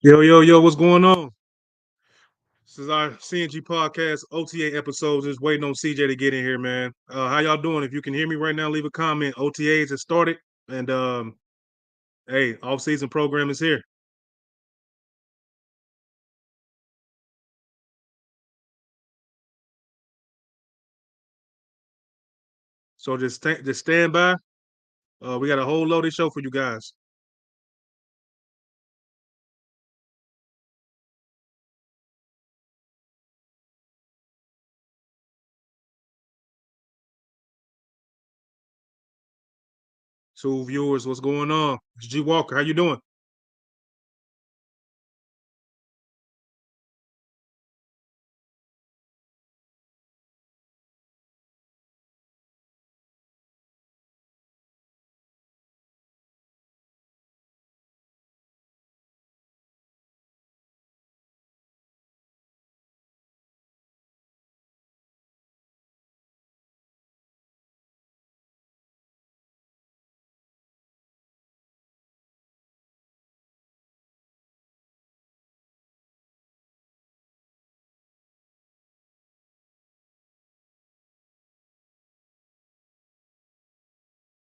Yo, yo, yo, what's going on? This is our CNG podcast OTA episode. Just waiting on CJ to get in here, man. How y'all doing? If you can hear me right now, leave a comment. OTAs has started, and hey, off-season program is here. So just stand by. We got a whole loaded show for you guys. So viewers, what's going on? It's G Walker. How you doing?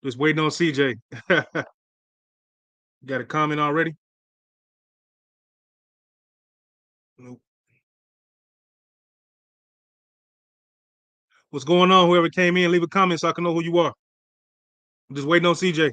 Just waiting on CJ. Got a comment already? Nope. What's going on? Whoever came in, leave a comment so I can know who you are. I'm just waiting on CJ.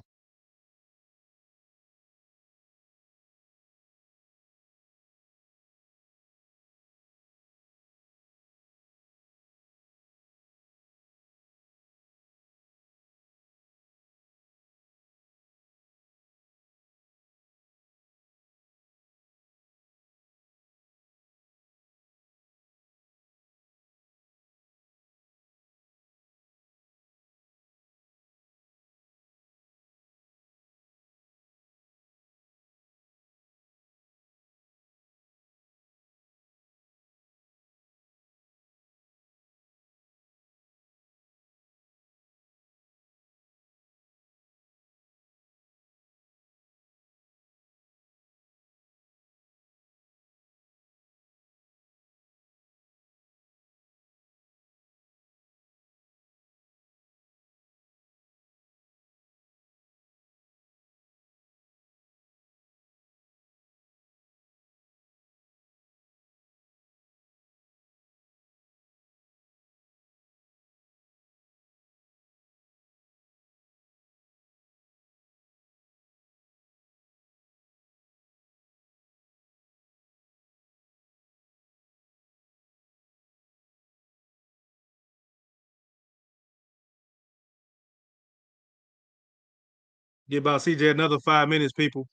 Give about CJ another 5 minutes, people.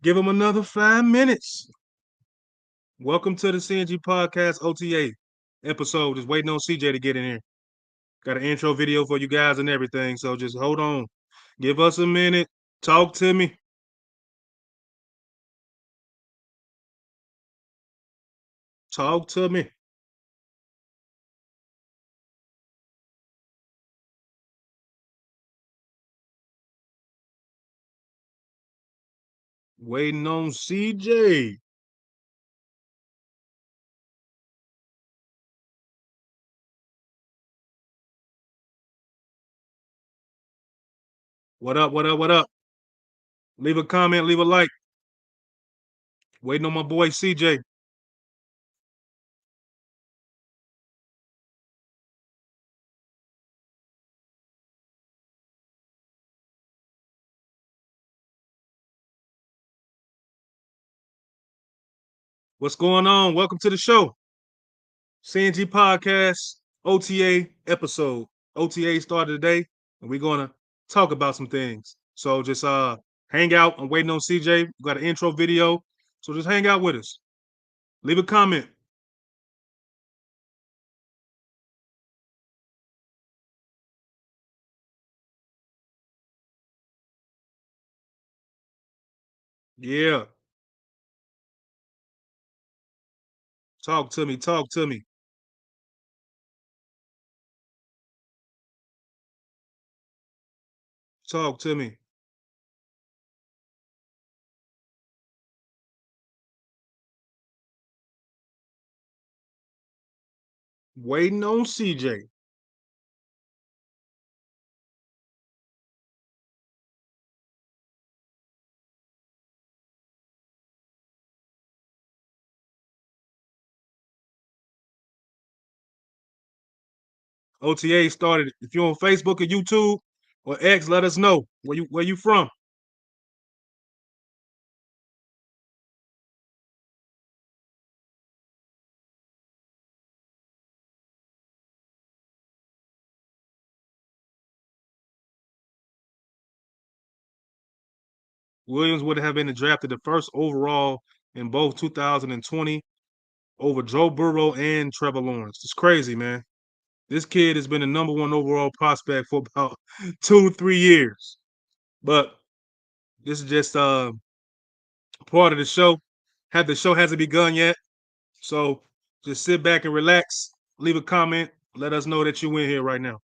Give him another 5 minutes. Welcome to the CNG Podcast OTA episode. Just waiting on CJ to get in here. Got an intro video for you guys and everything. So just hold on. Give us a minute. Talk to me. Talk to me. Waiting on CJ. What up? What up? What up? Leave a comment. Leave a like. Waiting on my boy CJ. What's going on? Welcome to the show. CNG Podcast OTA episode. OTA started today, and we're gonna talk about some things. So just hang out. I'm waiting on CJ. We got an intro video. So just hang out with us. Leave a comment. Yeah. Talk to me. Talk to me. Talk to me. Waiting on CJ. OTA started. If you're on Facebook or YouTube or X, let us know where you from. Williams would have been drafted the first overall in both 2020 over Joe Burrow and Trevor Lawrence. It's crazy, man. This kid has been the number one overall prospect for about 2-3 years. But this is just part of the show. The show hasn't begun yet. So just sit back and relax. Leave a comment. Let us know that you in here right now.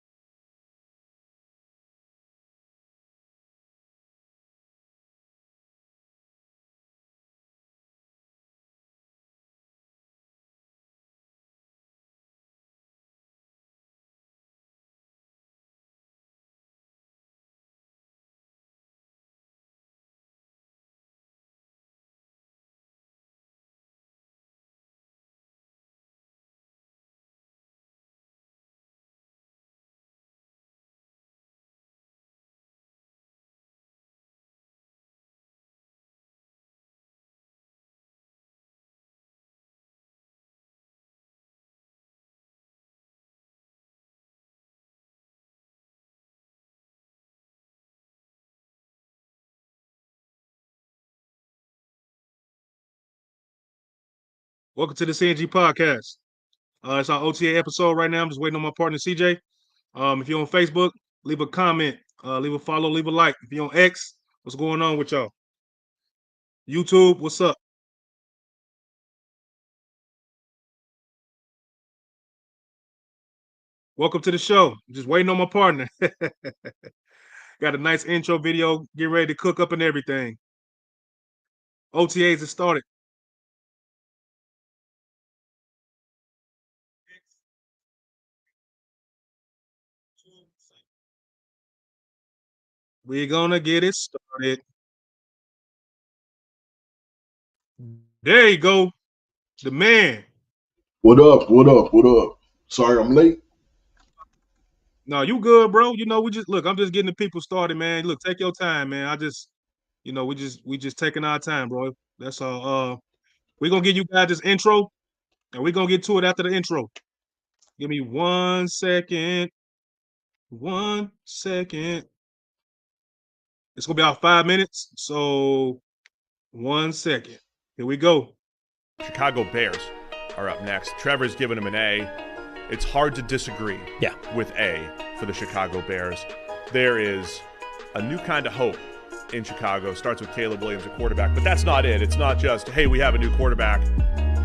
Welcome to the CNG podcast. It's our OTA episode right now. I'm just waiting on my partner CJ. If you're on Facebook, leave a comment, leave a follow, leave a like. If you're on X, what's going on with y'all? YouTube, what's up? Welcome to the show. Just waiting on my partner. Got a nice intro video, getting ready to cook up and everything. OTAs has started. We're gonna get it started. There you go. The man. What up? What up? What up? Sorry I'm late. No, you good, bro. You know, we just look, I'm just getting the people started, man. Look, take your time, man. We just taking our time, bro. That's all. We're gonna give you guys this intro, and we're gonna get to it after the intro. Give me 1 second. 1 second. It's gonna be about 5 minutes. So 1 second. Here we go. Chicago Bears are up next. Trevor's giving them an A. It's hard to disagree with A for the Chicago Bears. There is a new kind of hope in Chicago. Starts with Caleb Williams at quarterback, but that's not it. It's not just, hey, we have a new quarterback.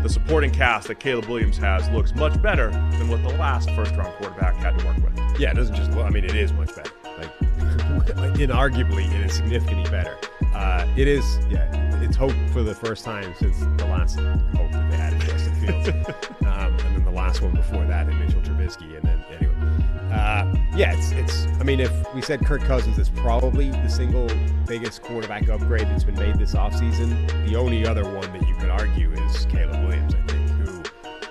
The supporting cast that Caleb Williams has looks much better than what the last first-round quarterback had to work with. Yeah, it doesn't just look, I mean, it is much better. Like, inarguably, it is significantly better. It's hope for the first time since the last hope that they had in Justin Fields. And then the last one before that in Mitchell Trubisky. And then, anyway. I mean, if we said Kirk Cousins is probably the single biggest quarterback upgrade that's been made this offseason, the only other one that you could argue is Caleb Williams, I think, who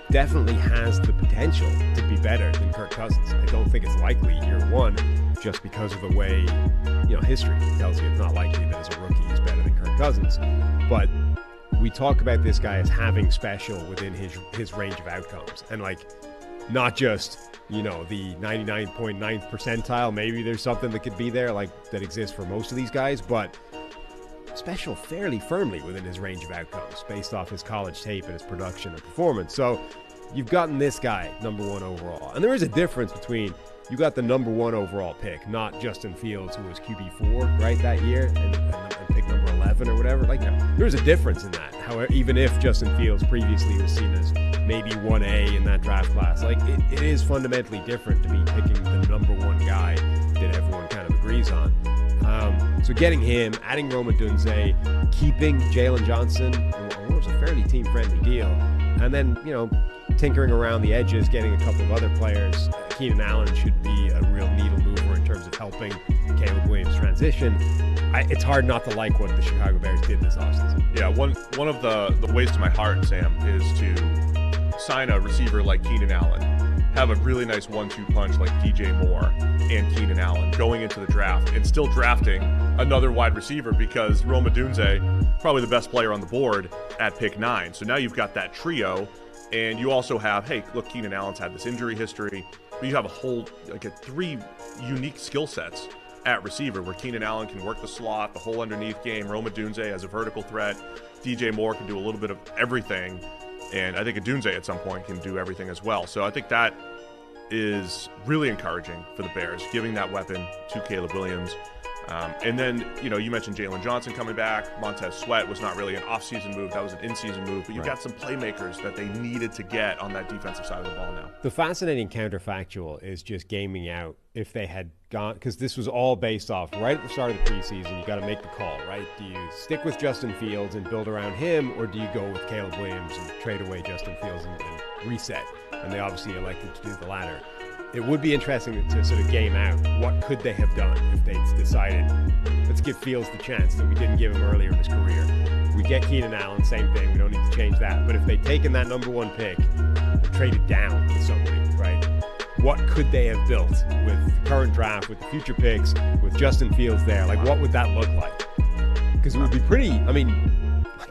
definitely has the potential to be better than Kirk Cousins. I don't think it's likely year one, just because of the way, history tells you it's not likely that as a rookie he's better than Kirk Cousins. But we talk about this guy as having special within his range of outcomes. And, not just, the 99.9th percentile. Maybe there's something that could be there, that exists for most of these guys, but special fairly firmly within his range of outcomes based off his college tape and his production and performance. So you've gotten this guy number one overall. And there is a difference between you got the number one overall pick, not Justin Fields, who was QB4, right, that year, and pick number 11 or whatever. There's a difference in that. However, even if Justin Fields previously was seen as maybe 1A in that draft class, it is fundamentally different to me picking the number one guy that everyone kind of agrees on. So getting him, adding Rome Odunze, keeping Jalen Johnson, what was a fairly team-friendly deal, and then, tinkering around the edges, getting a couple of other players. Keenan Allen should be a real needle mover in terms of helping Caleb Williams transition. It's hard not to like what the Chicago Bears did this offseason. Yeah, one of the ways to my heart, Sam, is to sign a receiver like Keenan Allen, have a really nice 1-2 punch like DJ Moore and Keenan Allen going into the draft, and still drafting another wide receiver, because Rome Odunze, probably the best player on the board at pick 9. So now you've got that trio, and you also have, hey, look, Keenan Allen's had this injury history, but you have a whole, like, 3 unique skill sets at receiver, where Keenan Allen can work the slot, the whole underneath game, Rome Odunze as a vertical threat, DJ Moore can do a little bit of everything, and I think Odunze at some point can do everything as well. So I think that is really encouraging for the Bears, giving that weapon to Caleb Williams. And then, you mentioned Jalen Johnson coming back. Montez Sweat was not really an off-season move. That was an in-season move. But you've got some playmakers that they needed to get on that defensive side of the ball now. The fascinating counterfactual is just gaming out if they had gone, because this was all based off right at the start of the preseason. You got to make the call, right? Do you stick with Justin Fields and build around him, or do you go with Caleb Williams and trade away Justin Fields and reset? And they obviously elected to do the latter. It would be interesting to sort of game out what could they have done if they'd decided, let's give Fields the chance that we didn't give him earlier in his career. We get Keenan Allen, same thing. We don't need to change that. But if they'd taken that number 1 pick and traded down with somebody, right? What could they have built with the current draft, with the future picks, with Justin Fields there? Like, what would that look like? Because it would be pretty,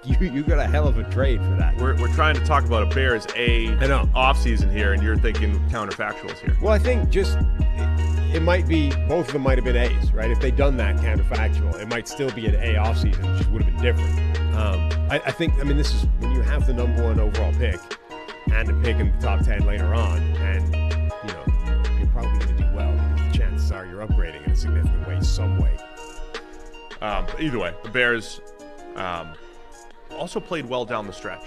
you got a hell of a trade for that. We're trying to talk about a Bears offseason here, and you're thinking counterfactuals here. Well, I think just it might be, both of them might have been A's, right? If they'd done that counterfactual, it might still be an A offseason, which would have been different. I think, this is when you have the number 1 overall pick and a pick in the top 10 later on, and you're probably going to do well, because the chances are you're upgrading in a significant way, some way. But either way, the Bears also played well down the stretch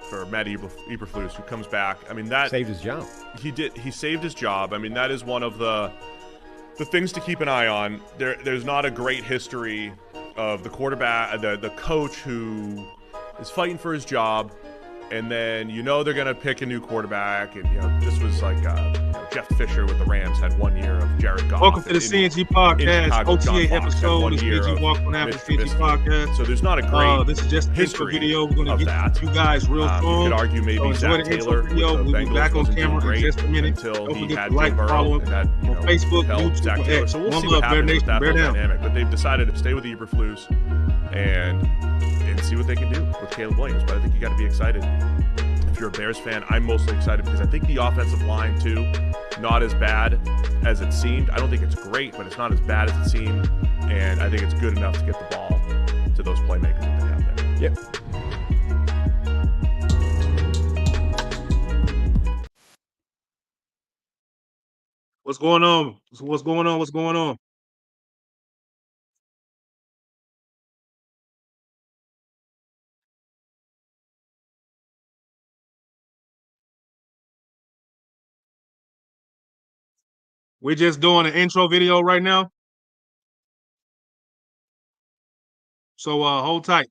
for Matt Eberflus, who comes back. That saved his job. He did. He saved his job. That is one of the things to keep an eye on. There's not a great history of the quarterback, the coach who is fighting for his job, and then they're going to pick a new quarterback. And this was like Jeff Fisher with the Rams had 1 year of Jared Goff. Welcome to the CNG podcast, OTA episode. This is PG Walk on Apple CNG podcast. So there's not a great this is just an intro video. We're going to get you guys real strong. You could argue maybe Zach Taylor video. We'll be back on camera in just a minute. Until he had like, follow him on Facebook, YouTube, Zach Taylor. So we'll see what happens with that dynamic. But they've decided to stay with Eberflus and see what they can do with Caleb Williams. But I think you got to be excited. If you're a Bears fan, I'm mostly excited because I think the offensive line, too, not as bad as it seemed. I don't think it's great, but it's not as bad as it seemed. And I think it's good enough to get the ball to those playmakers that they have there. Yep. What's going on? What's going on? We're just doing an intro video right now. So hold tight.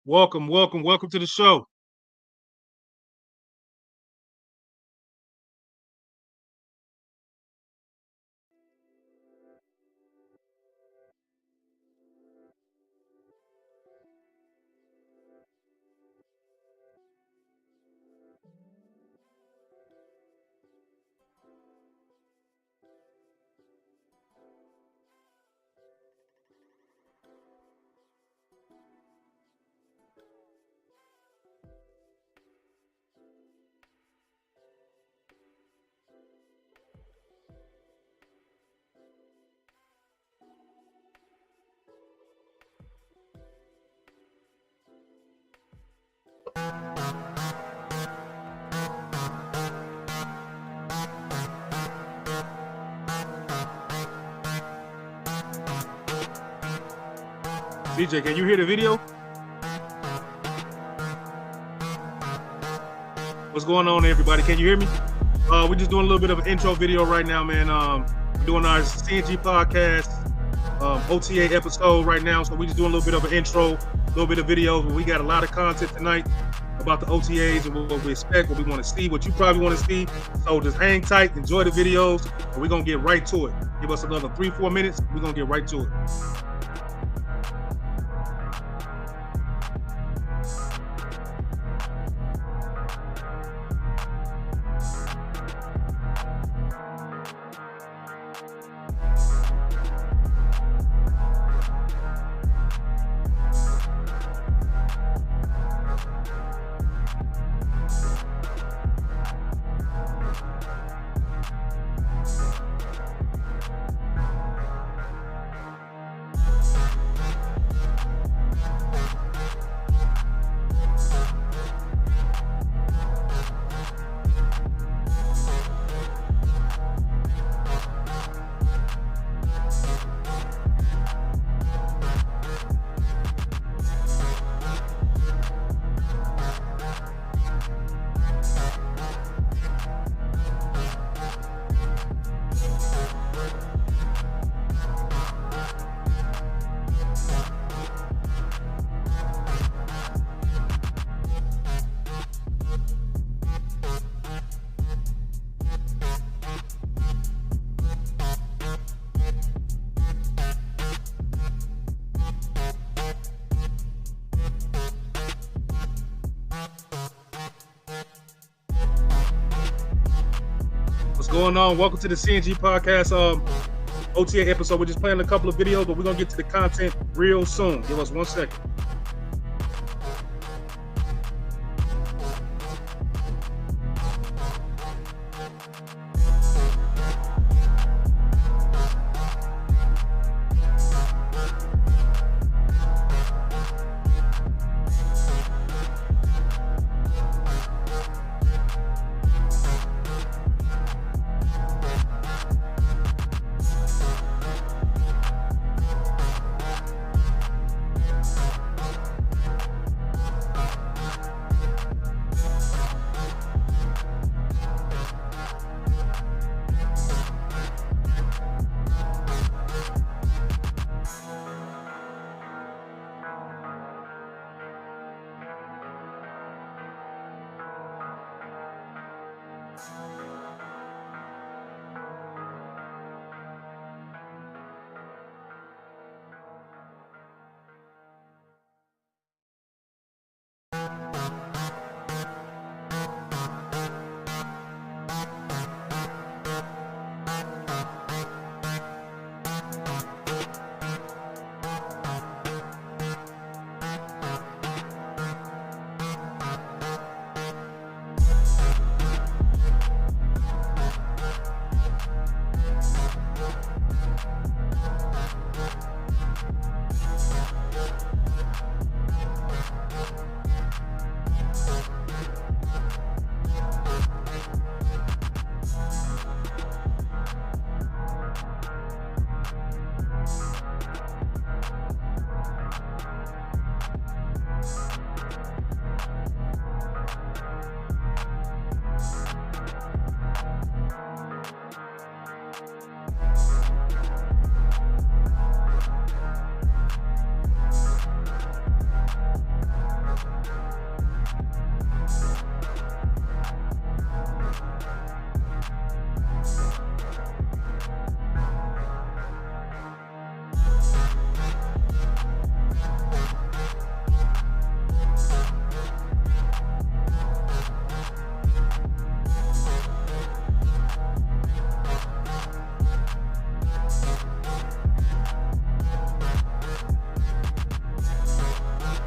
Welcome to the show. DJ, can you hear the video? What's going on, everybody? Can you hear me? We're just doing a little bit of an intro video right now, man. We're doing our CNG podcast OTA episode right now, so we're just doing a little bit of an intro, a little bit of videos. We got a lot of content tonight about the OTAs and what we expect, what we want to see, what you probably want to see. So just hang tight, enjoy the videos, and we're gonna get right to it. Give us another 3-4 minutes. We're gonna get right to it. What's going on? Welcome to the CNG podcast OTA episode. We're just playing a couple of videos, but we're gonna get to the content real soon. Give us 1 second.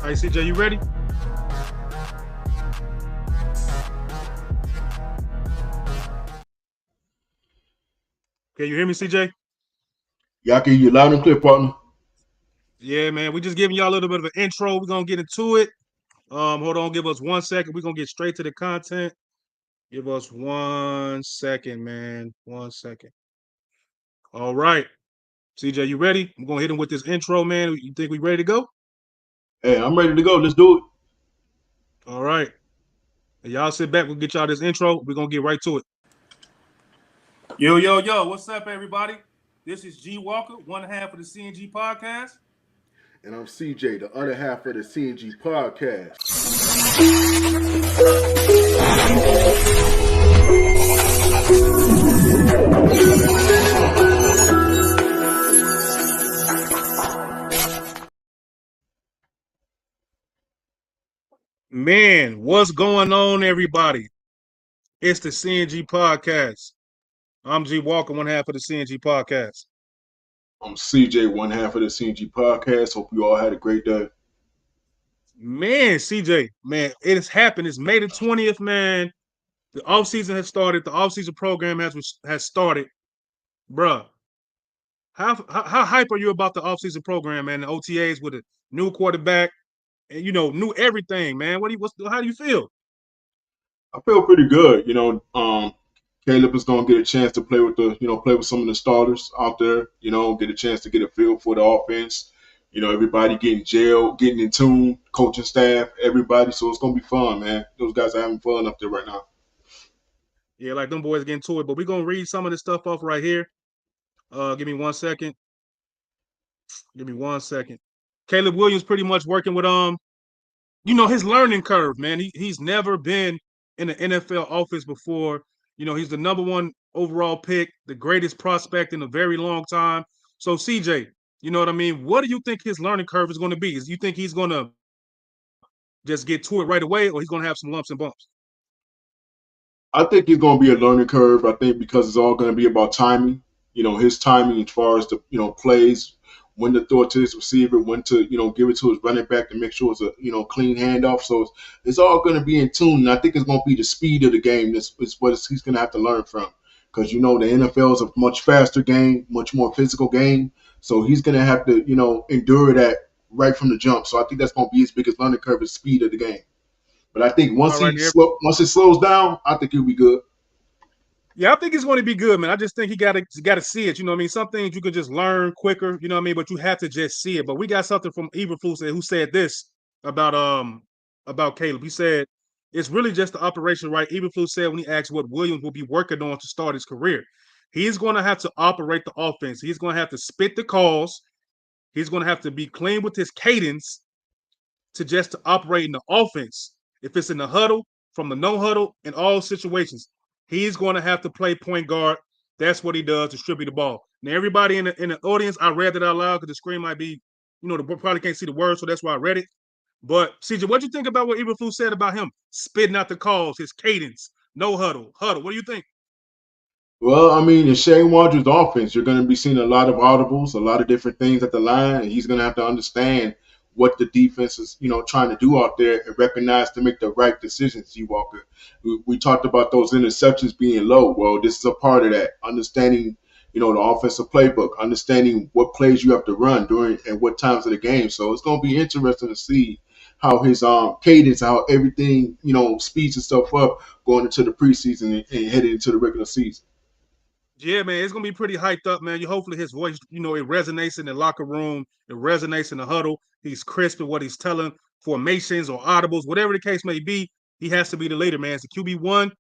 right, CJ, you ready? Can you hear me, CJ? Yeah, I can hear you loud and clear, partner. Yeah, man. We just giving y'all a little bit of an intro. We're gonna get into it. Hold on, give us 1 second. We're gonna get straight to the content. Give us 1 second, man. 1 second. All right. CJ, you ready? I'm gonna hit him with this intro, man. You think we ready to go? Hey, I'm ready to go. Let's do it. All right. Y'all sit back. We'll get y'all this intro. We're gonna get right to it. Yo, what's up, everybody? This is G Walker, one half of the CNG podcast. And I'm CJ, the other half of the CNG podcast. Man, what's going on, everybody? It's the CNG podcast. I'm G Walker, one half of the CNG podcast. I'm CJ, one half of the CNG podcast. Hope you all had a great day. Man, CJ, man, it has happened. It's May the 20th, man. The offseason has started. The offseason program has started. Bruh, how hype are you about the offseason program, man? The OTAs with a new quarterback and, new everything, man. How do you feel? I feel pretty good. Caleb is going to get a chance to play with play with some of the starters out there. Get a chance to get a feel for the offense. Everybody getting gelled, getting in tune, coaching staff, everybody. So it's going to be fun, man. Those guys are having fun up there right now. Yeah, like them boys getting to it. But we're going to read some of this stuff off right here. Give me 1 second. Caleb Williams pretty much working with his learning curve, man. He's never been in an NFL offense before. He's the number 1 overall pick, the greatest prospect in a very long time. So CJ, you know what I mean? What do you think his learning curve is going to be? You think he's going to just get to it right away, or he's going to have some lumps and bumps? I think it's going to be a learning curve. I think because it's all going to be about timing. His timing as far as the plays, when to throw it to his receiver, when to give it to his running back to make sure it's a clean handoff. So it's all going to be in tune. And I think it's going to be the speed of the game. That's what he's going to have to learn from, because the NFL is a much faster game, much more physical game. So he's going to have to endure that right from the jump. So I think that's going to be his biggest learning curve, is speed of the game. But I think once it slows down, I think he'll be good. Yeah, I think it's going to be good, man. I just think he got to see it. You know what I mean? Some things you can just learn quicker, you know what I mean? But you have to just see it. But we got something from Eberflus who said this about Caleb. He said, it's really just the operation, right? Eberflus said when he asked what Williams will be working on to start his career. He's going to have to operate the offense. He's going to have to spit the calls. He's going to have to be clean with his cadence to operate in the offense. If it's in the huddle, from the no huddle, in all situations, he's going to have to play point guard. That's what he does, distribute the ball. Now, everybody in the audience, I read it out loud because the screen might be, they probably can't see the words, so that's why I read it. But CJ, what do you think about what Eberflus said about him spitting out the calls, his cadence, no huddle? What do you think? Well, I mean, in Shane Waldron's offense, you're going to be seeing a lot of audibles, a lot of different things at the line, and he's going to have to understand what the defense is, trying to do out there, and recognize to make the right decisions, G. Walker. We talked about those interceptions being low. Well, this is a part of that. Understanding, the offensive playbook, understanding what plays you have to run during and what times of the game. So it's going to be interesting to see how his cadence, how everything, speeds himself up going into the preseason and heading into the regular season. Yeah, man, it's gonna be pretty hyped up, man. Hopefully his voice, it resonates in the locker room, it resonates in the huddle. He's crisp in what he's telling, formations or audibles, whatever the case may be. He has to be the leader, man. It's the QB1,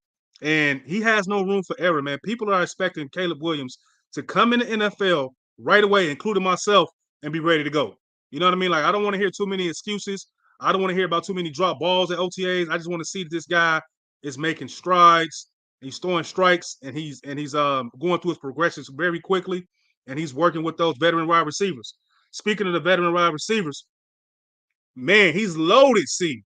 and he has no room for error, man. People are expecting Caleb Williams to come in the NFL right away, including myself, and be ready to go. You know what I mean? Like, I don't want to hear too many excuses. I don't want to hear about too many drop balls at OTAs. I just want to see that this guy is making strides. He's throwing strikes, and he's going through his progressions very quickly, and he's working with those veteran wide receivers. Speaking of the veteran wide receivers, man, he's loaded. See,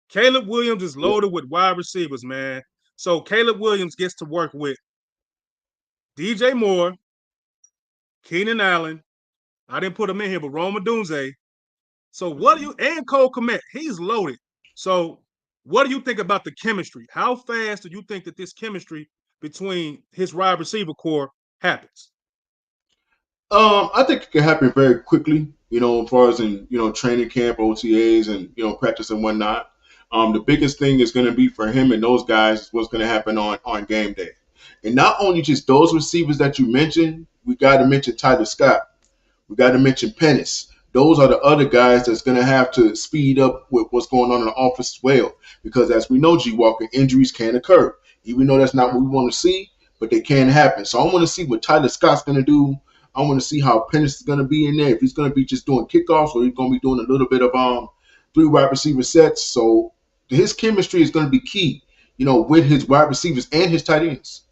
Caleb Williams is loaded with wide receivers, man. So Caleb Williams gets to work with DJ Moore, Keenan Allen. I didn't put him in here, but Rome Odunze, So what do you and Cole Kmet, he's loaded. So what do you think about the chemistry? How fast do you think that this chemistry between his wide receiver core happens? I think it can happen very quickly, as far as in, training camp, OTAs, and, practice and whatnot. The biggest thing is going to be for him and those guys is what's going to happen on game day. And not only just those receivers that you mentioned, we got to mention Tyler Scott. We got to mention Pennis. Those are the other guys that's going to have to speed up with what's going on in the office as well. Because as we know, G. Walker, injuries can occur. Even though that's not what we want to see, but they can happen. So I want to see what Tyler Scott's going to do. I want to see how Pennis is going to be in there. If he's going to be just doing kickoffs or he's going to be doing a little bit of 3 wide receiver sets. So his chemistry is going to be key, with his wide receivers and his tight ends.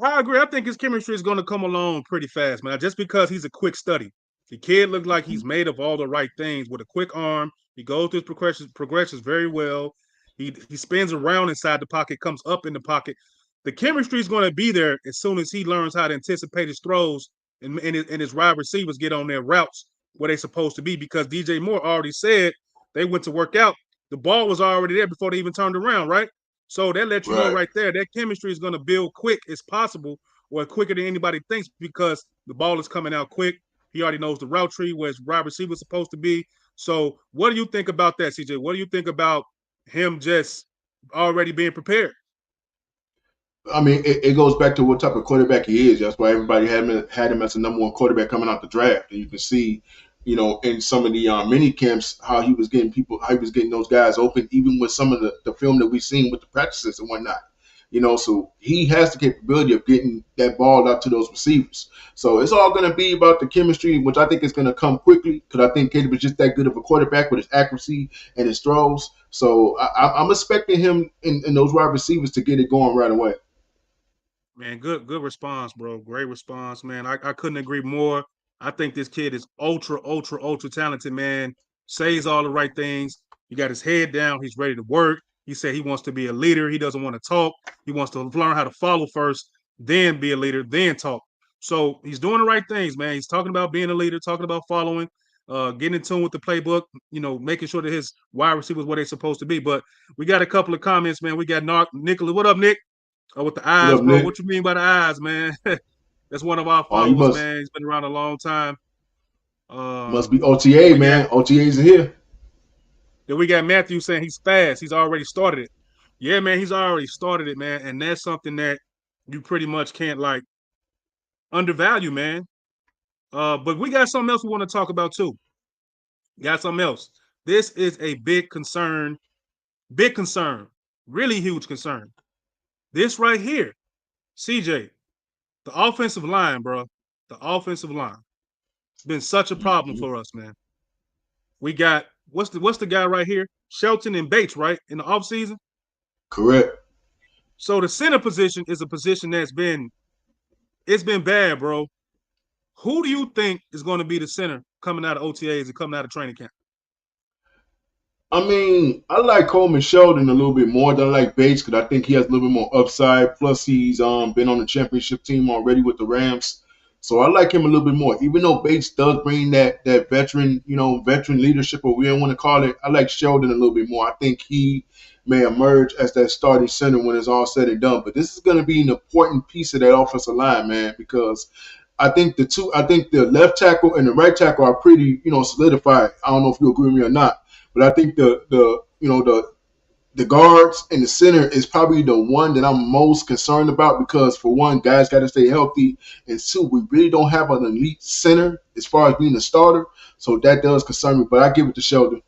I agree. I think his chemistry is going to come along pretty fast, man. Just because he's a quick study. The kid looks like he's made of all the right things with a quick arm. He goes through his progressions very well. He spins around inside the pocket, comes up in the pocket. The chemistry is going to be there as soon as he learns how to anticipate his throws and his wide receivers get on their routes where they're supposed to be, because DJ Moore already said they went to work out. The ball was already there before they even turned around, right? So that lets you know right there that chemistry is going to build quick as possible, or quicker than anybody thinks, because the ball is coming out quick. He already knows the route tree where his wide receiver is supposed to be. So what do you think about that, CJ? What do you think about him just already being prepared? I mean, it goes back to what type of quarterback he is. That's why everybody had him as the number 1 quarterback coming out the draft. And you can see, in some of the mini camps, how he was getting those guys open, even with some of the film that we've seen with the practices and whatnot. So he has the capability of getting that ball out to those receivers. So it's all going to be about the chemistry, which I think is going to come quickly, because I think Caleb is just that good of a quarterback with his accuracy and his throws. So I'm expecting him and those wide receivers to get it going right away. Man, good response, bro. Great response, man. I couldn't agree more. I think this kid is ultra talented, man. Says all the right things. He got his head down. He's ready to work. He said he wants to be a leader. He doesn't want to talk. He wants to learn how to follow first, then be a leader, then talk. So he's doing the right things, man. He's talking about being a leader, talking about following, getting in tune with the playbook, making sure that his wide receivers where they're supposed to be. But we got a couple of comments, man. We got Nicholas. What up, Nick? Oh, with the eyes, up, bro. Nick? What you mean by the eyes, man? That's one of our followers, man. He's been around a long time. Must be OTA, man. OTAs are here. Then we got Matthew saying he's fast. He's already started it. Yeah, man, he's already started it, man. And that's something that you pretty much can't undervalue, man. But we got something else we want to talk about too. Got something else. This is a big concern, really huge concern. This right here, CJ, the offensive line, bro. The offensive line. It's been such a problem for us, man. We got what's the guy right here? Shelton and Bates, right? In the offseason? Correct. So the center position is a position it's been bad, bro. Who do you think is going to be the center coming out of OTAs and coming out of training camp? I mean, I like Coleman Sheldon a little bit more than I like Bates, because I think he has a little bit more upside. Plus, he's been on the championship team already with the Rams. So I like him a little bit more. Even though Bates does bring that veteran, veteran leadership, or we don't want to call it, I like Sheldon a little bit more. I think he may emerge as that starting center when it's all said and done. But this is going to be an important piece of that offensive line, man, because I think the left tackle and the right tackle are pretty, solidified. I don't know if you agree with me or not, but I think the guards and the center is probably the one that I'm most concerned about, because for one, guys got to stay healthy, and 2, we really don't have an elite center as far as being a starter, so that does concern me. But I give it to Sheldon.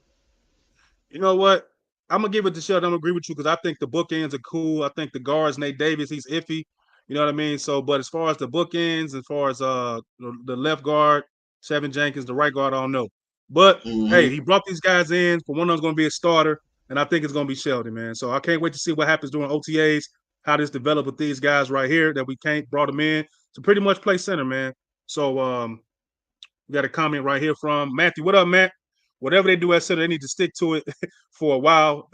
You know what? I'm gonna give it to Sheldon. I'm gonna agree with you, because I think the bookends are cool. I think the guards, Nate Davis, he's iffy. You know what I mean? So, but as far as the bookends, as far as the left guard, Sevin Jenkins, the right guard, I don't know. But hey, he brought these guys in. For one of them's going to be a starter, and I think it's going to be Sheldon, man. So I can't wait to see what happens during OTAs, how this develops with these guys right here that we can't brought them in to pretty much play center, man. So we got a comment right here from Matthew. What up, Matt? Whatever they do at center, they need to stick to it for a while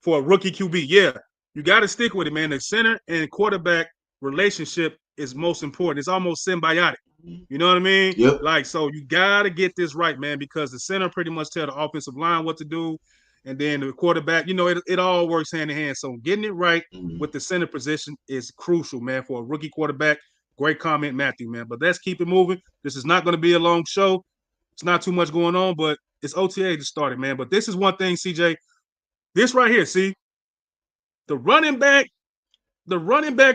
for a rookie QB. Yeah, you got to stick with it, man. The center and quarterback relationship is most important. It's almost symbiotic. You know what I mean? Yep. Like, so you got to get this right, man, because the center pretty much tell the offensive line what to do. And then the quarterback, it all works hand in hand. So getting it right with the center position is crucial, man, for a rookie quarterback. Great comment, Matthew, man. But let's keep it moving. This is not going to be a long show. It's not too much going on, but it's OTA to start it, man. But this is one thing, CJ. This right here, see? The running back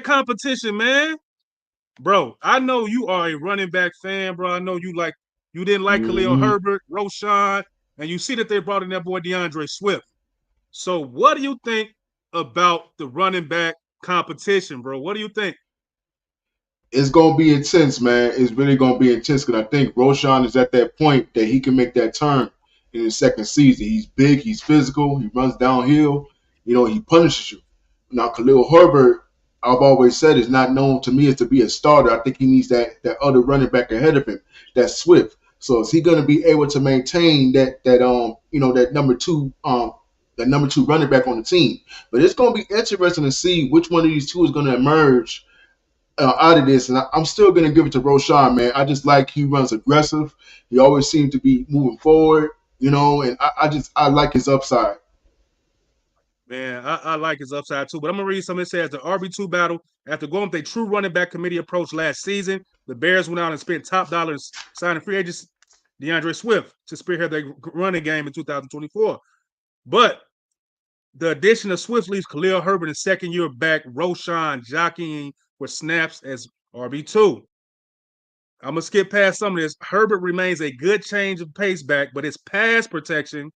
competition, man. Bro, I know you are a running back fan, bro. I know you didn't like Khalil Herbert, Roshan, and you see that they brought in that boy DeAndre Swift. So what do you think about the running back competition, bro? What do you think? It's gonna be intense, man. It's really gonna be intense because I think Roshan is at that point that he can make that turn in his second season. He's big, he's physical, he runs downhill. He punishes you. Now Khalil Herbert, I've always said, is not known to me as to be a starter. I think he needs that other running back ahead of him, that's Swift. So is he going to be able to maintain that number two running back on the team? But it's going to be interesting to see which one of these two is going to emerge out of this, and I'm still going to give it to Roshan, man. I just like he runs aggressive. He always seems to be moving forward, and I like his upside. Man, I like his upside too. But I'm going to read something that says the RB2 battle. After going with a true running back committee approach last season, the Bears went out and spent top dollars signing free agents DeAndre Swift to spearhead their running game in 2024. But the addition of Swift leaves Khalil Herbert in second year back Roshan jockeying for snaps as RB2. I'm going to skip past some of this. Herbert remains a good change of pace back, but his pass protection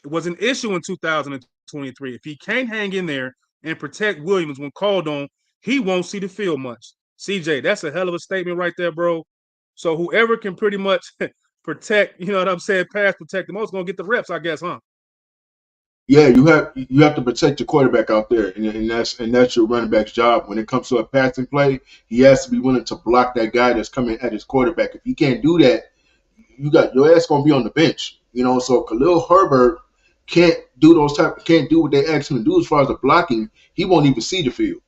was an issue in 2023. If he can't hang in there and protect Williams when called on, he won't see the field much. CJ, that's a hell of a statement right there, bro. So whoever can pretty much protect, pass protect the most, going to get the reps, I guess, huh? Yeah, you have to protect your quarterback out there, and that's your running back's job. When it comes to a passing play, he has to be willing to block that guy that's coming at his quarterback. If he can't do that, your ass gonna be on the bench. So Khalil Herbert can't do what they ask him to do as far as the blocking. He won't even see the field.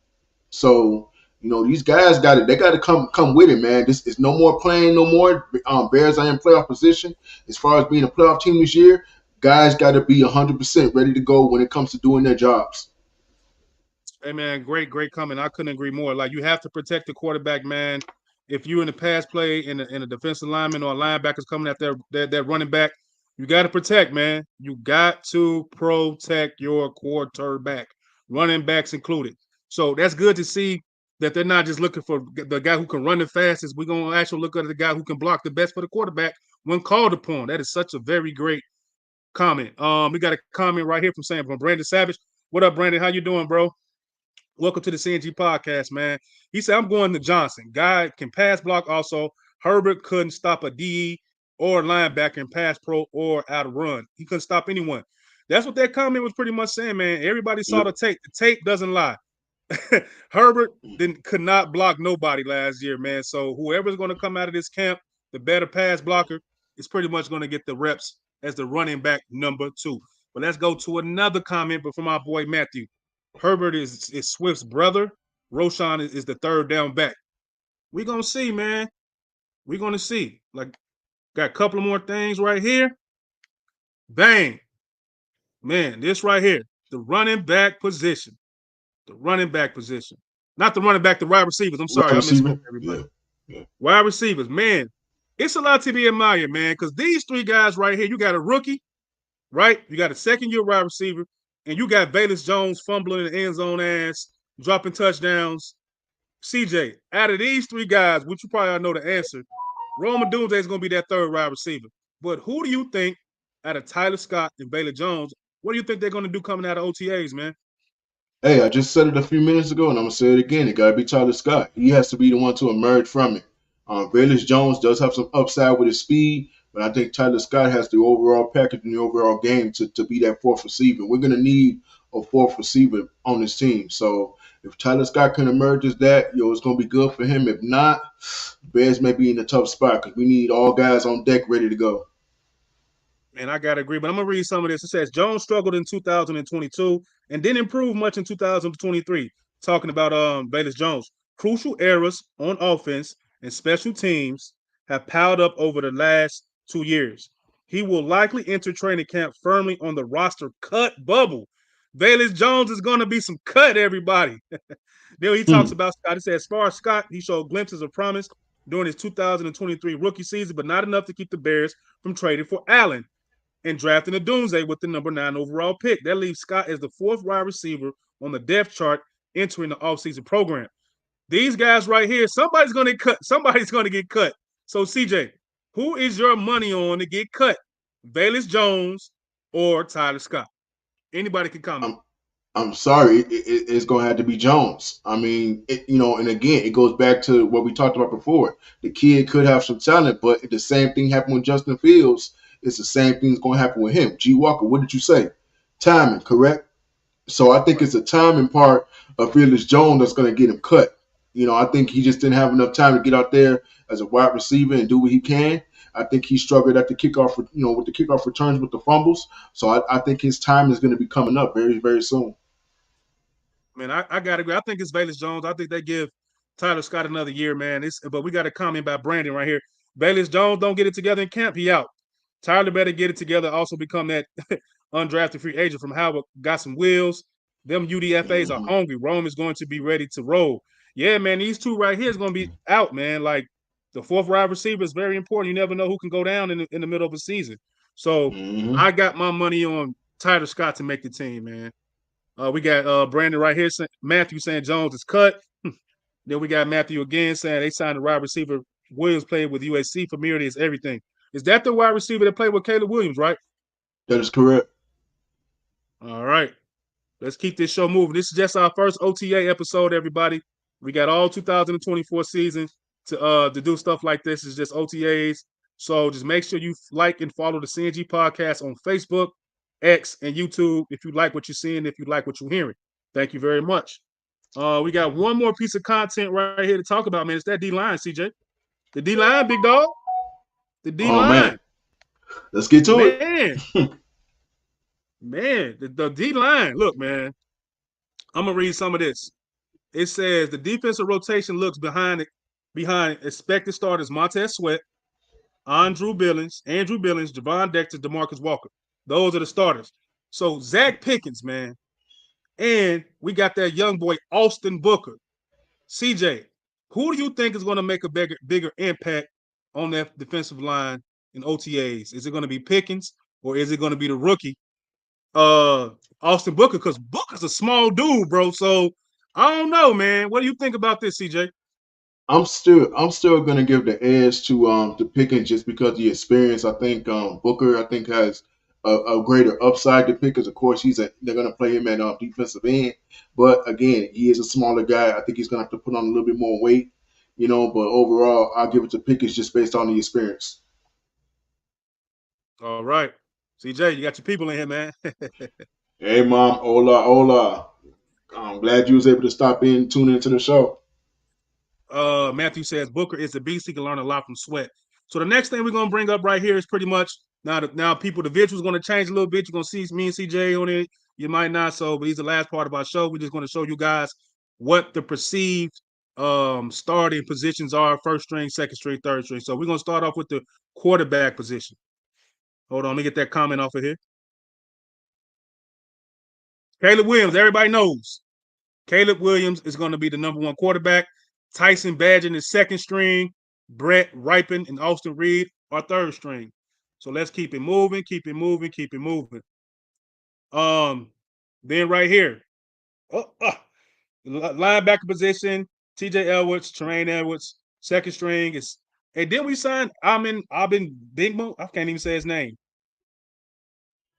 So these guys got to come with it, man. This is no more playing, no more. Bears are in playoff position as far as being a playoff team this year. Guys got to be 100% ready to go when it comes to doing their jobs. Hey, man, great comment. I couldn't agree more. Like, you have to protect the quarterback, man. If you're in the pass play and a defensive lineman or a linebacker coming at their running back, you got to protect, man. You got to protect your quarterback, running backs included. So that's good to see that they're not just looking for the guy who can run the fastest. We're going to actually look at the guy who can block the best for the quarterback when called upon. That is such a very great comment. We got a comment right here from Brandon Savage. What up, Brandon? How you doing, bro? Welcome to the CNG podcast, man. He said, I'm going to Johnson. Guy can pass block also. Herbert couldn't stop a DE or linebacker in pass pro or out of run. He couldn't stop anyone. That's what that comment was pretty much saying, man. Everybody saw the tape. The tape doesn't lie. Herbert could not block nobody last year, man. So whoever's going to come out of this camp, the better pass blocker, is pretty much going to get the reps as the running back number 2. But let's go to another comment, but from our boy Matthew. Herbert is Swift's brother. Roshan is the third down back. We're going to see, man. We're going to see. Like, got a couple of more things right here. Bang. Man, this right here. The running back position. The running back position. Not the running back, the wide receivers. I'm sorry, I misspoke, everybody. Yeah. Wide receivers. Man, it's a lot to be admired, man, because these 3 guys right here, you got a rookie, right? You got a second-year wide receiver, and you got Bayless Jones fumbling in the end zone ass, dropping touchdowns. CJ, out of these 3 guys, which you probably know the answer, Roman Doomsday is going to be that third wide receiver. But who do you think, out of Tyler Scott and Bayless Jones, what do you think they're going to do coming out of OTAs, man? Hey, I just said it a few minutes ago, and I'm going to say it again. It got to be Tyler Scott. He has to be the one to emerge from it. Bayless Jones does have some upside with his speed, but I think Tyler Scott has the overall package and the overall game to be that fourth receiver. We're going to need a fourth receiver on this team. So if Tyler Scott can emerge as that, it's going to be good for him. If not, Bears may be in a tough spot because we need all guys on deck ready to go. And I got to agree, but I'm going to read some of this. It says, Jones struggled in 2022 and didn't improve much in 2023. Talking about Bayless Jones. crucial errors on offense and special teams have piled up over the last 2 years. He will likely enter training camp firmly on the roster cut bubble. Velus Jones is going to be some cut, everybody. Then he talks about Scott. He said, as far as Scott, he showed glimpses of promise during his 2023 rookie season, but not enough to keep the Bears from trading for Allen and drafting a Doomsday with the number 9 overall pick. That leaves Scott as the 4th wide receiver on the depth chart entering the offseason program. These guys right here, somebody's going to get cut. Somebody's going to get cut. So, CJ, who is your money on to get cut? Velus Jones or Tyler Scott? Anybody can comment. I'm sorry, it's going to have to be Jones. I mean, and again, it goes back to what we talked about before. The kid could have some talent, but the same thing happened with Justin Fields. It's the same thing that's going to happen with him. G. Walker, what did you say? Timing, correct? So I think it's the timing part of Velus Jones that's going to get him cut. I think he just didn't have enough time to get out there as a wide receiver and do what he can. I think he struggled at the kickoff, with the kickoff returns with the fumbles. So I think his time is going to be coming up very, very soon. Man, I got to agree. I think it's Velus Jones. I think they give Tyler Scott another year, man. But we got a comment by Brandon right here. Velus Jones don't get it together in camp. He out. Tyler better get it together. Also become that undrafted free agent from Howard. Got some wheels. Them UDFAs are hungry. Rome is going to be ready to roll. Yeah, man. These two right here is going to be out, man. Like the 4th wide receiver is very important. You never know who can go down in the middle of a season. So I got my money on Tyler Scott to make the team, man. We got Brandon right here. Matthew saying Jones is cut. Then we got Matthew again saying they signed a wide receiver. Williams played with USC. Familiarity is everything. Is that the wide receiver that played with Caleb Williams, right? That is correct. All right. Let's keep this show moving. This is just our first OTA episode, everybody. We got all 2024 season to do stuff like this. It's just OTAs. So just make sure you like and follow the CNG podcast on Facebook, X, and YouTube if you like what you're seeing, if you like what you're hearing. Thank you very much. We got one more piece of content right here to talk about, man. It's that D-line, CJ. The D-line, big dog. The D-line. Oh, man. Let's get to it. Man, the D-line. Look, man. I'm going to read some of this. It says the defensive rotation looks behind expected starters Montez Sweat, Andrew Billings, Javon Dexter, DeMarcus Walker. Those are the starters. So Zach Pickens, man. And we got that young boy, Austin Booker. CJ, who do you think is going to make a bigger impact on that defensive line in OTAs? Is it going to be Pickens or is it going to be the rookie, Austin Booker? Because Booker's a small dude, bro. So I don't know, man. What do you think about this, CJ? I'm still gonna give the edge to Pickens just because of the experience. I think Booker has a greater upside to Pickens. Of course, they're gonna play him at defensive end, but again, he is a smaller guy. I think he's gonna have to put on a little bit more weight, But overall, I'll give it to Pickens just based on the experience. All right, CJ, you got your people in here, man. Hey, Mom, hola. I'm glad you was able to stop in, tune into the show. Matthew says Booker is a beast. He can learn a lot from Sweat. So the next thing we're gonna bring up right here is pretty much now people. The visual's gonna change a little bit. You're gonna see me and CJ on it. You might not. So, but he's the last part of our show. We're just gonna show you guys what the perceived starting positions are: first string, second string, third string. So we're gonna start off with the quarterback position. Hold on, let me get that comment off of here. Caleb Williams. Everybody knows Caleb Williams is going to be the number 1 quarterback. Tyson Badgett is second string. Brett Ripon and Austin Reed are third string. So let's keep it moving. Then right here, linebacker position, TJ Edwards, Terrain Edwards, second string is. And then we signed Abin Bingmo. I can't even say his name.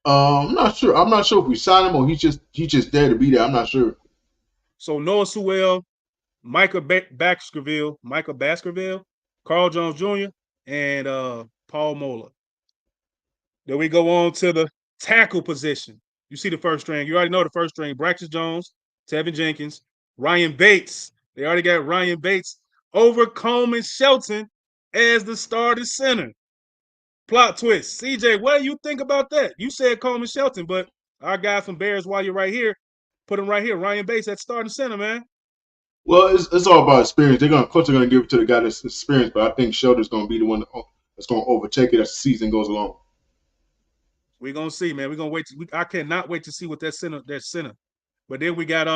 I'm not sure. I'm not sure if we signed him or he's just there to be there. I'm not sure. So Noah Sewell, Michael Baskerville, Carl Jones Jr., and Paul Moeller. Then we go on to the tackle position. You see the first string. You already know the first string. Braxton Jones, Tevin Jenkins, Ryan Bates. They already got Ryan Bates over Coleman Shelton as the starting center. Plot twist. CJ, what do you think about that? You said Coleman Shelton, but our guy from Bears, while you're right here, put him right here. Ryan Bates at starting center, man. Well, it's all about experience. Of course, they're gonna give it to the guy that's experienced, but I think Schroeder's gonna be the one that's gonna overtake it as the season goes along. We're gonna see, man. We're gonna wait. I cannot wait to see what that center. But then we got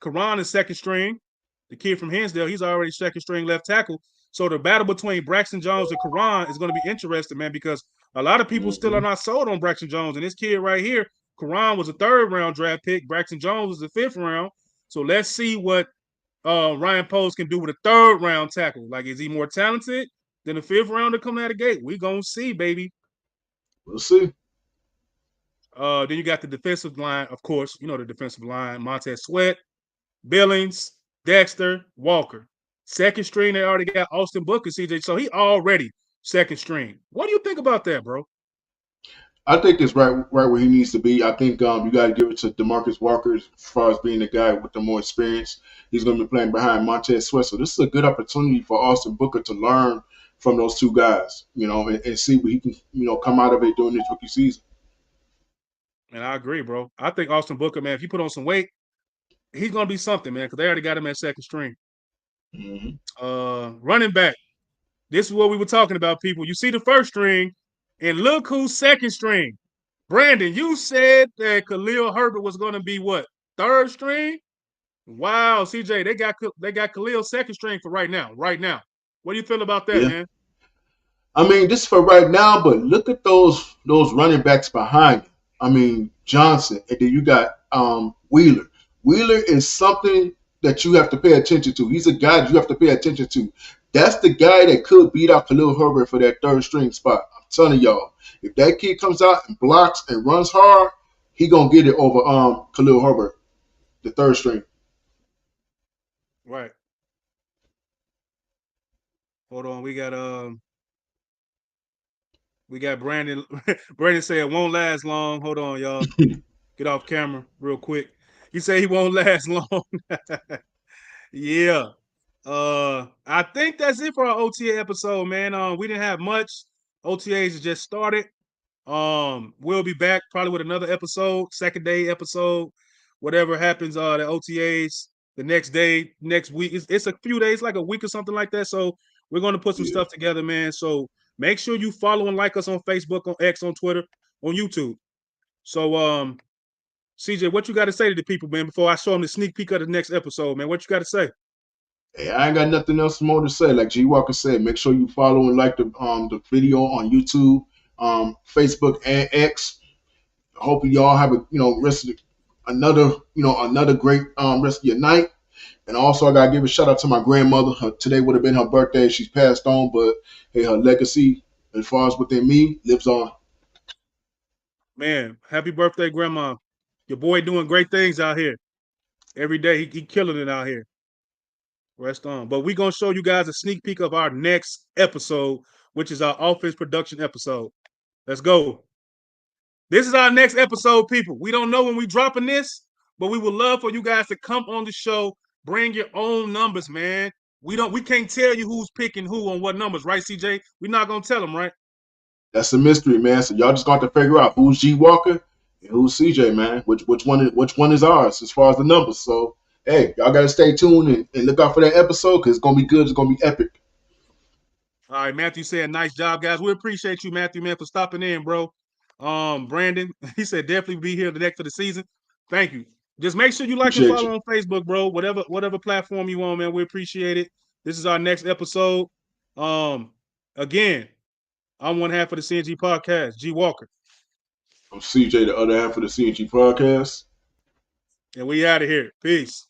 Karan in second string. The kid from Hinsdale, he's already second string left tackle. So the battle between Braxton Jones and Karan is going to be interesting, man, because a lot of people still are not sold on Braxton Jones. And this kid right here, Karan was a third round draft pick. Braxton Jones was the fifth round. So let's see what Ryan Poles can do with a third round tackle. Like, is he more talented than the fifth rounder coming out of the gate? We gonna see, baby. We'll see. Then you got the defensive line, of course. You know the defensive line: Montez Sweat, Billings, Dexter, Walker. Second string, they already got Austin Booker, CJ. So he already second string. What do you think about that, bro? I think it's right where he needs to be. I think you got to give it to DeMarcus Walker as far as being the guy with the more experience. He's going to be playing behind Montez Sweat. So this is a good opportunity for Austin Booker to learn from those two guys, and see what he can, come out of it during this rookie season. And I agree, bro. I think Austin Booker, man, if you put on some weight, he's going to be something, man, because they already got him at second string. Running back. This is what we were talking about, people. You see the first string, and look who's second string. Brandon, you said that Khalil Herbert was going to be what? Third string? Wow, CJ, they got Khalil second string for right now. Right now. What do you feel about that, man? I mean, this is for right now, but look at those running backs behind him. I mean, Johnson, and then you got Wheeler. Wheeler is something that you have to pay attention to. He's a guy that you have to pay attention to. That's the guy that could beat out Khalil Herbert for that third string spot. I'm telling y'all, if that kid comes out and blocks and runs hard, he gonna get it over Khalil Herbert, the third string. Right. Hold on, we got Brandon. Brandon said it won't last long. Hold on, y'all. Get off camera real quick. He said he won't last long. Yeah. I think that's it for our OTA episode, man. We didn't have much. OTAs just started. We'll be back probably with another episode, second day episode, whatever happens. The OTAs the next day, next week. It's a few days, like a week or something like that. So we're going to put some stuff together, man. So make sure you follow and like us on Facebook, on X, on Twitter, on YouTube. So, CJ, what you got to say to the people, man, before I show them the sneak peek of the next episode, man? What you got to say? Hey, I ain't got nothing else more to say. Like G Walker said, make sure you follow and like the video on YouTube, Facebook, and X. Hope y'all have a rest of another great rest of your night. And also, I gotta give a shout out to my grandmother. Today would have been her birthday. She's passed on, but hey, her legacy, as far as within me, lives on. Man, happy birthday, Grandma. Your boy doing great things out here. Every day, he killing it out here. Rest on. But we're going to show you guys a sneak peek of our next episode, which is our offense production episode. Let's go. This is our next episode, people. We don't know when we're dropping this, but we would love for you guys to come on the show. Bring your own numbers, man. We can't tell you who's picking who on what numbers, right, CJ? We're not going to tell them, right? That's a mystery, man. So y'all just got to figure out who's G Walker and who's CJ, man. Which one is ours as far as the numbers. So hey, y'all got to stay tuned and look out for that episode because it's gonna be good. It's gonna be epic. All right, Matthew said, "Nice job, guys. We appreciate you, Matthew, man, for stopping in, bro." Brandon, he said, "Definitely be here the next of the season." Thank you. Just make sure you like and follow on Facebook, bro. Whatever platform you on, man. We appreciate it. This is our next episode. Again, I'm one half of the CNG podcast, G Walker. I'm CJ, the other half of the CNG podcast. And we out of here. Peace.